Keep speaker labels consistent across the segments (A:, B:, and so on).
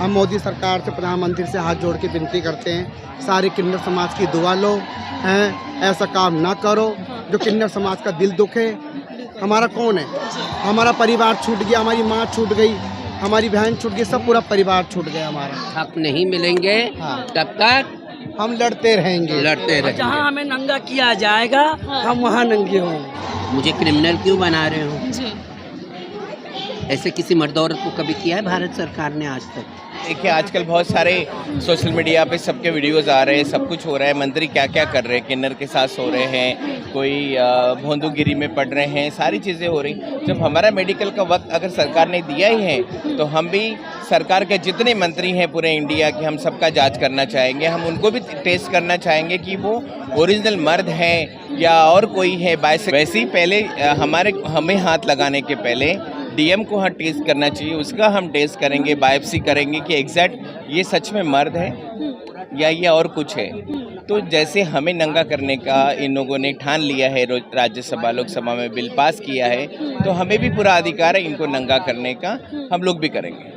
A: हम मोदी सरकार से, प्रधानमंत्री से हाथ जोड़ के विनती करते हैं, सारे किन्नर समाज की दुआ लो हैं, ऐसा काम ना करो जो किन्नर समाज का दिल दुखे। हमारा कौन है? हमारा परिवार छूट गया, हमारी माँ छूट गई, हमारी बहन छूट गई, सब पूरा परिवार छूट गया हमारा।
B: हक नहीं मिलेंगे तब तक
A: हम लड़ते रहेंगे।
C: जहाँ हमें नंगा किया जाएगा हम वहाँ नंगे होंगे।
B: मुझे क्रिमिनल क्यों बना रहे हो?
D: जी।
B: ऐसे किसी मर्द औरत को कभी किया है भारत सरकार ने आज तक?
E: देखिए, आजकल बहुत सारे सोशल मीडिया पे सबके वीडियोस आ रहे हैं, सब कुछ हो रहा है। मंत्री क्या क्या कर रहे हैं, किन्नर के साथ सो रहे हैं, कोई भोंदूगिरी में पढ़ रहे हैं, सारी चीज़ें हो रही। जब हमारा मेडिकल का वक्त अगर सरकार ने दिया ही है तो हम भी सरकार के जितने मंत्री हैं पूरे इंडिया के, हम सबका जांच करना चाहेंगे। हम उनको भी टेस्ट करना चाहेंगे कि वो ओरिजिनल मर्द हैं या और कोई है। वैसे ही पहले हमें हाथ लगाने के पहले डीएम को हाँ टेस्ट करना चाहिए, उसका हम टेस्ट करेंगे, बायोप्सी करेंगे कि एग्जैक्ट ये सच में मर्द है या ये और कुछ है। तो जैसे हमें नंगा करने का इन लोगों ने ठान लिया है, राज्यसभा लोकसभा में बिल पास किया है, तो हमें भी पूरा अधिकार है इनको नंगा करने का। हम लोग भी करेंगे।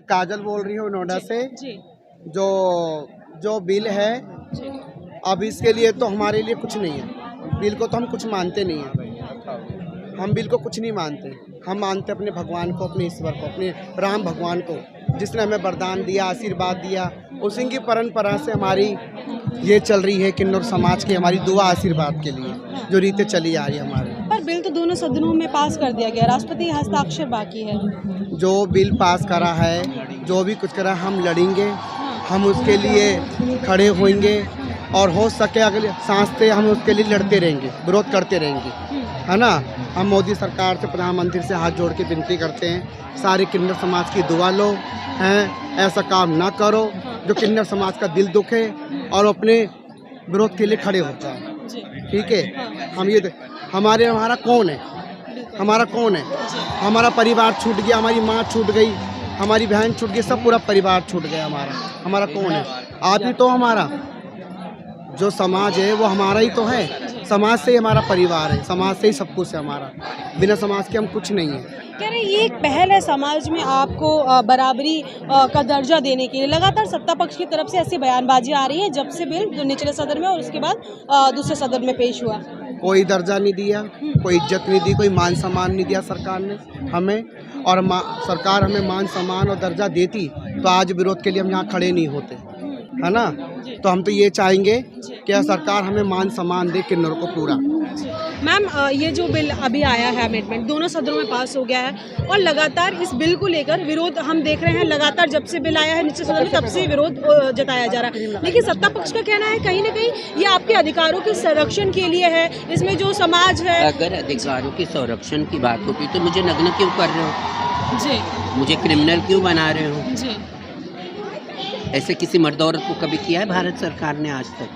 A: काजल बोल रही हूँ नोएडा से।
D: जी।
A: जो बिल है, अब इसके लिए तो हमारे लिए कुछ नहीं है। बिल को तो हम कुछ मानते नहीं हैं। हम बिल को कुछ नहीं मानते। हम मानते अपने भगवान को, अपने ईश्वर को, अपने राम भगवान को, जिसने हमें वरदान दिया, आशीर्वाद दिया। उसी की परंपरा से हमारी ये चल रही है किन्नर समाज की, हमारी दुआ आशीर्वाद के लिए जो रीतें चली आ रही है हमारे।
D: पर बिल तो दोनों सदनों में पास कर दिया गया, राष्ट्रपति हस्ताक्षर बाकी है।
A: जो बिल पास करा है, जो भी कुछ करा, हम लड़ेंगे, हम उसके लिए खड़े होंगे और हो सके अगले सांस से हम उसके लिए लड़ते रहेंगे, विरोध करते रहेंगे, है ना। हम मोदी सरकार से, प्रधानमंत्री से हाथ जोड़ के विनती करते हैं, सारे किन्नर समाज की दुआ लो हैं, ऐसा काम ना करो जो किन्नर समाज का दिल दुखे और अपने विरोध के लिए खड़े हो जाए। ठीक है। हमारा कौन है? हमारा कौन है? हमारा परिवार छूट गया, हमारी माँ छूट गई, हमारी बहन छूट गई, सब पूरा परिवार छूट गया हमारा। हमारा कौन है? आप ही तो। हमारा जो समाज है वो हमारा ही तो है। समाज से ही हमारा परिवार है, समाज से ही सब कुछ है हमारा। बिना समाज के हम कुछ नहीं है।
D: कह रहे ये एक पहल है समाज में आपको बराबरी का दर्जा देने के लिए। लगातार सत्ता पक्ष की तरफ से ऐसी बयानबाजी आ रही है जब से बिल निचले सदन में और उसके बाद दूसरे सदन में पेश हुआ।
A: कोई दर्जा नहीं दिया, कोई इज्जत नहीं दी, कोई मान सम्मान नहीं दिया सरकार ने हमें। और सरकार हमें मान सम्मान और दर्जा देती तो आज विरोध के लिए हम यहाँ खड़े नहीं होते, है ना। तो हम तो ये चाहेंगे कि सरकार हमें मान सम्मान दे किन्नर को पूरा।
D: मैम, ये जो बिल अभी आया है अमेंडमेंट दोनों सदनों में पास हो गया है और लगातार इस बिल को लेकर विरोध हम देख रहे हैं। लगातार जब से बिल आया है नीचे सदन में तब से विरोध जताया जा रहा है, लेकिन सत्ता पक्ष का कहना है कहीं ना कहीं ये आपके अधिकारों के संरक्षण के लिए है। इसमें जो समाज है,
B: अगर अधिकारों के संरक्षण की बात होती तो मुझे नग्न क्यों कर रहे हो?
D: जी।
B: मुझे क्रिमिनल क्यों बना रहे हो?
D: जी।
B: ऐसे किसी मर्द औरत को कभी किया है भारत सरकार ने आज तक?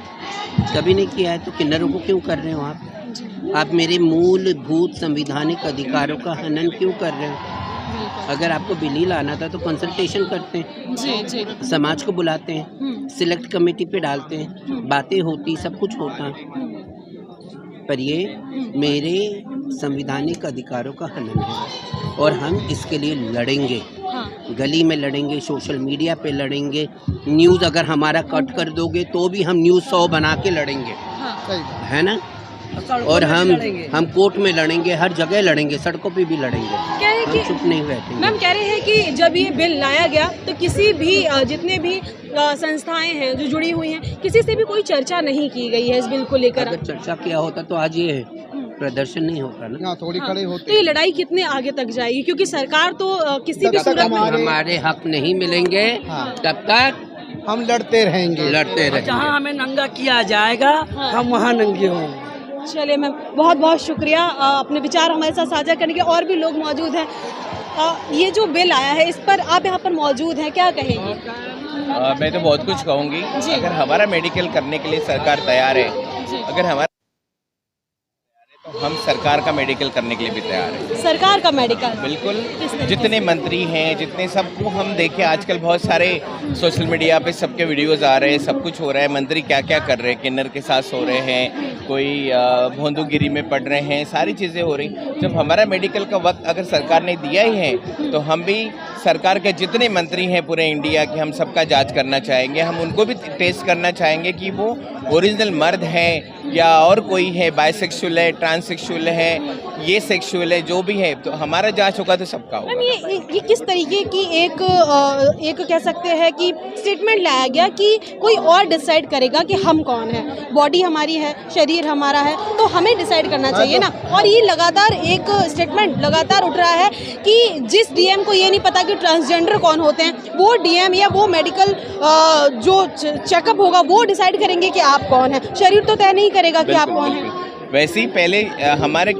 B: कभी नहीं किया है, तो किन्नरों को क्यों कर रहे हो आप? आप मेरे मूलभूत संवैधानिक अधिकारों का हनन क्यों कर रहे हो? अगर आपको बिल ही लाना था तो कंसल्टेशन करते हैं,
D: जी।
B: समाज को बुलाते हैं, सिलेक्ट कमेटी पे डालते हैं, बातें होती, सब कुछ होता। पर ये मेरे संवैधानिक अधिकारों का हनन है और हम इसके लिए लड़ेंगे। गली में लड़ेंगे, सोशल मीडिया पे लड़ेंगे, न्यूज़ अगर हमारा कट कर दोगे तो भी हम न्यूज़ 100 बना के लड़ेंगे, है ना। और हम कोर्ट में लड़ेंगे, हर जगह लड़ेंगे, सड़कों पे भी लड़ेंगे। हम चुप नहीं बैठेंगे।
D: मैम कह रहे हैं कि जब ये बिल लाया गया तो किसी भी जितने भी संस्थाएं हैं जो जुड़ी हुई हैं, किसी से भी कोई चर्चा नहीं की गई है इस बिल को लेकर।
B: अगर चर्चा किया होता तो आज ये प्रदर्शन नहीं होता ना।
A: थोड़ी खड़े होते।
D: तो ये लड़ाई कितने आगे तक जाएगी, क्योंकि सरकार तो किसी भी सूरत में
B: हमारे हक नहीं मिलेंगे तब तक
A: हम लड़ते रहेंगे।
C: जहाँ हमें नंगा किया जाएगा हम वहाँ नंगे होंगे।
D: चलिए मैम, बहुत बहुत शुक्रिया अपने विचार हमारे साथ साझा करने के। और भी लोग मौजूद हैं। ये जो बिल आया है इस पर आप यहाँ पर मौजूद हैं, क्या कहेंगे?
E: मैं तो बहुत कुछ कहूँगी। अगर हमारा मेडिकल करने के लिए सरकार तैयार है, अगर हमारा हम सरकार का मेडिकल करने के लिए भी तैयार हैं।
D: सरकार का मेडिकल
E: बिल्कुल,
D: किस तरीके
E: जितने मंत्री हैं, जितने सबको हम देखें, आजकल बहुत सारे सोशल मीडिया पे सबके वीडियोस आ रहे हैं, सब कुछ हो रहा है। मंत्री क्या क्या कर रहे हैं, किन्नर के साथ सो रहे हैं, कोई भोंदूगिरी में पढ़ रहे हैं, सारी चीज़ें हो रही। जब हमारा मेडिकल का वक्त अगर सरकार ने दिया ही है तो हम भी सरकार के जितने मंत्री हैं पूरे इंडिया के, हम सबका जांच करना चाहेंगे। हम उनको भी टेस्ट करना चाहेंगे कि वो ओरिजिनल मर्द हैं या और कोई है, बायसेक्सुअल है, ट्रांससेक्सुअल है, ये सेक्सुअल है, जो भी है, तो हमारा जांच होगा तो सबका
D: मैम
E: होगा।
D: ये किस तरीके की एक कह सकते हैं कि स्टेटमेंट लाया गया कि कोई और डिसाइड करेगा कि हम कौन है, बॉडी हमारी है, शरीर हमारा है, तो हमें डिसाइड करना चाहिए ना। और ये लगातार एक स्टेटमेंट लगातार उठ रहा है कि जिस डीएम को ये नहीं पता कि ट्रांसजेंडर कौन होते हैं, वो डीएम या वो मेडिकल जो चेकअप होगा वो डिसाइड करेंगे कि आप कौन है, शरीर तो तय नहीं करेगा कि आप कौन है।
E: वैसे ही पहले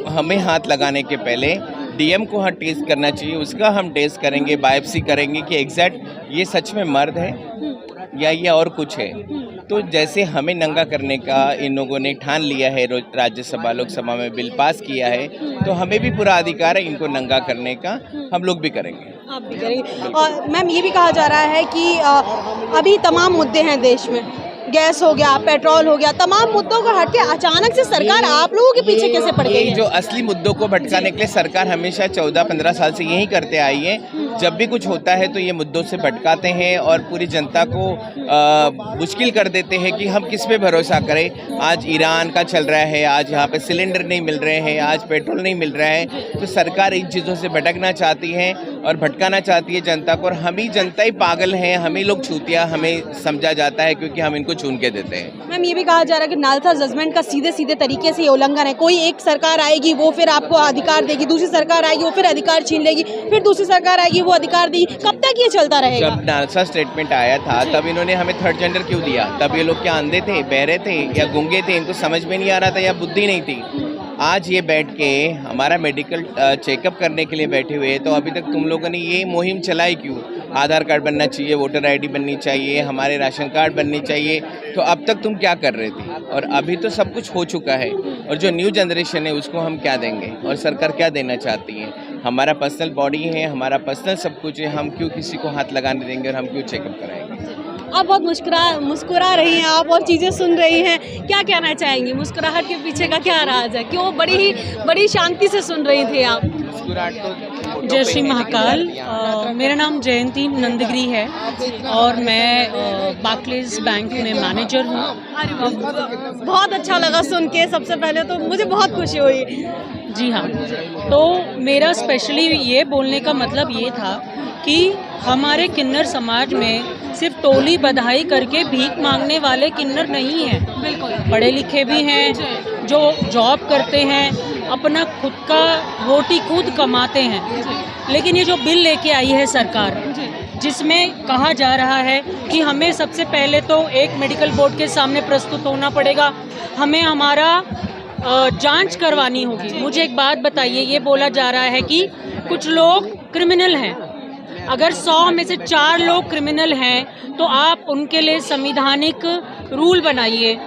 E: हमें हाथ लगाने के पहले डीएम को हाथ टेस्ट करना चाहिए, उसका हम टेस्ट करेंगे, बायोप्सी करेंगे कि एग्जैक्ट ये सच में मर्द है या ये और कुछ है। तो जैसे हमें नंगा करने का इन लोगों ने ठान लिया है, राज्यसभा लोकसभा में बिल पास किया है, तो हमें भी पूरा अधिकार है इनको नंगा करने का, हम लोग भी करेंगे।
D: आप भी करेंगे। और मैम ये भी कहा जा रहा है कि अभी तमाम मुद्दे हैं देश में, गैस हो गया, पेट्रोल हो गया, तमाम मुद्दों को हट के अचानक से सरकार आप लोगों के पीछे कैसे पड़ गई है?
E: जो असली मुद्दों को भटकाने के लिए सरकार हमेशा 14-15 साल से यही करते आई है। जब भी कुछ होता है तो ये मुद्दों से भटकाते हैं और पूरी जनता को मुश्किल कर देते हैं कि हम किस पे भरोसा करें। आज ईरान का चल रहा है, आज यहाँ पे सिलेंडर नहीं मिल रहे हैं, आज पेट्रोल नहीं मिल रहा है, तो सरकार इन चीज़ों से भटकना चाहती है और भटकाना चाहती है जनता को। और हम ही जनता ही पागल हैं, हम ही लोग छूतिया हमें समझा जाता है क्योंकि हम इनको चुन के देते हैं।
D: मैम ये भी कहा जा रहा है कि नालसा जजमेंट का सीधे सीधे तरीके से उल्लंघन है। कोई एक सरकार आएगी वो फिर आपको अधिकार देगी, दूसरी सरकार आएगी वो फिर अधिकार छीन लेगी, फिर दूसरी सरकार आएगी वो अधिकार देगी। कब तक ये चलता रहेगा?
E: जब नालसा स्टेटमेंट आया था तब इन्होंने हमें थर्ड जेंडर क्यों दिया? तब ये लोग क्या अंधे थे, बहरे थे या गूंगे थे, इनको समझ में नहीं आ रहा था या बुद्धि नहीं थी? आज ये बैठ के हमारा मेडिकल चेकअप करने के लिए बैठे हुए, तो अभी तक तुम लोगों ने ये मुहिम चलाई क्यों? आधार कार्ड बनना चाहिए, वोटर आईडी बननी चाहिए, हमारे राशन कार्ड बनने चाहिए, तो अब तक तुम क्या कर रहे थे? और अभी तो सब कुछ हो चुका है, और जो न्यू जनरेशन है उसको हम क्या देंगे और सरकार क्या देना चाहती है? हमारा पर्सनल बॉडी है, हमारा पर्सनल सब कुछ है, हम क्यों किसी को हाथ लगाने देंगे और हम क्यों चेकअप कराएंगे?
D: आप बहुत मुस्कुरा रही हैं आप और चीज़ें सुन रही हैं, क्या कहना चाहेंगी? मुस्कुराहट के पीछे का क्या राज है? क्यों बड़ी शांति से सुन रही थी आप?
E: मुस्कुराहट तो
F: जय श्री महाकाल। मेरा नाम जयंती नंदगिरी है और मैं बार्कलेज बैंक में मैनेजर हूँ।
D: अरे वाह, बहुत अच्छा लगा सुन के। सबसे पहले तो मुझे बहुत खुशी हुई।
F: जी हाँ, तो मेरा स्पेशली ये बोलने का मतलब ये था कि हमारे किन्नर समाज में सिर्फ टोली बधाई करके भीख मांगने वाले किन्नर नहीं हैं।
D: बिल्कुल
F: पढ़े लिखे भी हैं, जो जॉब करते हैं, अपना खुद का रोटी खुद कमाते हैं। लेकिन ये जो बिल लेके आई है सरकार, जिसमें कहा जा रहा है कि हमें सबसे पहले तो एक मेडिकल बोर्ड के सामने प्रस्तुत होना पड़ेगा, हमें हमारा जांच करवानी होगी। मुझे एक बात बताइए, ये बोला जा रहा है कि कुछ लोग क्रिमिनल हैं। अगर 100 में से 4 लोग क्रिमिनल हैं तो आप उनके लिए संविधानिक रूल बनाइए।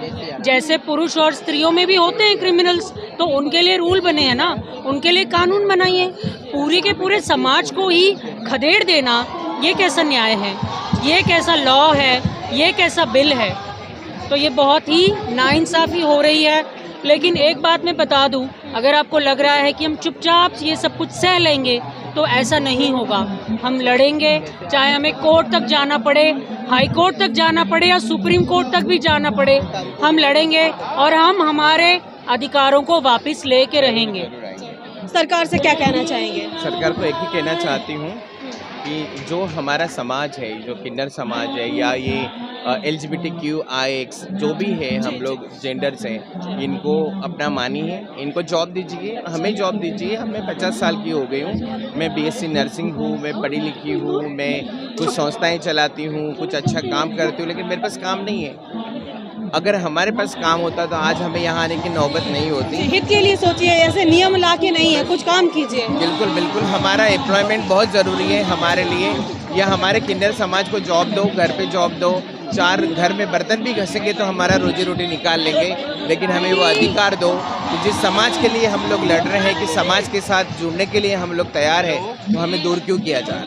F: जैसे पुरुष और स्त्रियों में भी होते हैं क्रिमिनल्स, तो उनके लिए रूल बने हैं ना, उनके लिए कानून बनाइए। पूरे के पूरे समाज को ही खदेड़ देना, ये कैसा न्याय है? ये कैसा लॉ है? ये कैसा बिल है? तो ये बहुत ही नाइंसाफ़ी हो रही है। लेकिन एक बात मैं बता दूं, अगर आपको लग रहा है कि हम चुपचाप ये सब कुछ सह लेंगे तो ऐसा नहीं होगा। हम लड़ेंगे, चाहे हमें कोर्ट तक जाना पड़े, हाई कोर्ट तक जाना पड़े या सुप्रीम कोर्ट तक भी जाना पड़े, हम लड़ेंगे और हम हमारे अधिकारों को वापस लेके रहेंगे।
D: सरकार से क्या कहना चाहेंगे?
E: सरकार को एक ही कहना चाहती हूँ कि जो हमारा समाज है, जो किन्नर समाज है या ये LGBTQIX जो भी है, हम लोग जेंडर्स हैं, इनको अपना मानिए, इनको जॉब दीजिए, हमें जॉब दीजिए। हमें 50 साल की हो गई हूँ, मैं BSc नर्सिंग हूँ, मैं पढ़ी लिखी हूँ, मैं कुछ संस्थाएं चलाती हूँ, कुछ अच्छा काम करती हूँ, लेकिन मेरे पास काम नहीं है। अगर हमारे पास काम होता तो आज हमें यहाँ आने की नौबत नहीं होती।
D: हित के लिए सोचिए, ऐसे नियम ला के नहीं है, कुछ काम कीजिए।
E: बिल्कुल बिल्कुल, हमारा एम्प्लॉयमेंट बहुत ज़रूरी है हमारे लिए, या हमारे किन्नर समाज को जॉब दो, घर पे जॉब दो, चार घर में बर्तन भी घसेंगे तो हमारा रोजी रोटी निकाल लेंगे, लेकिन हमें वो अधिकार दो कि जिस समाज के लिए हम लोग लड़ रहे हैं, कि समाज के साथ जुड़ने के लिए हम लोग तैयार हैं, तो हमें दूर क्यों किया जाए।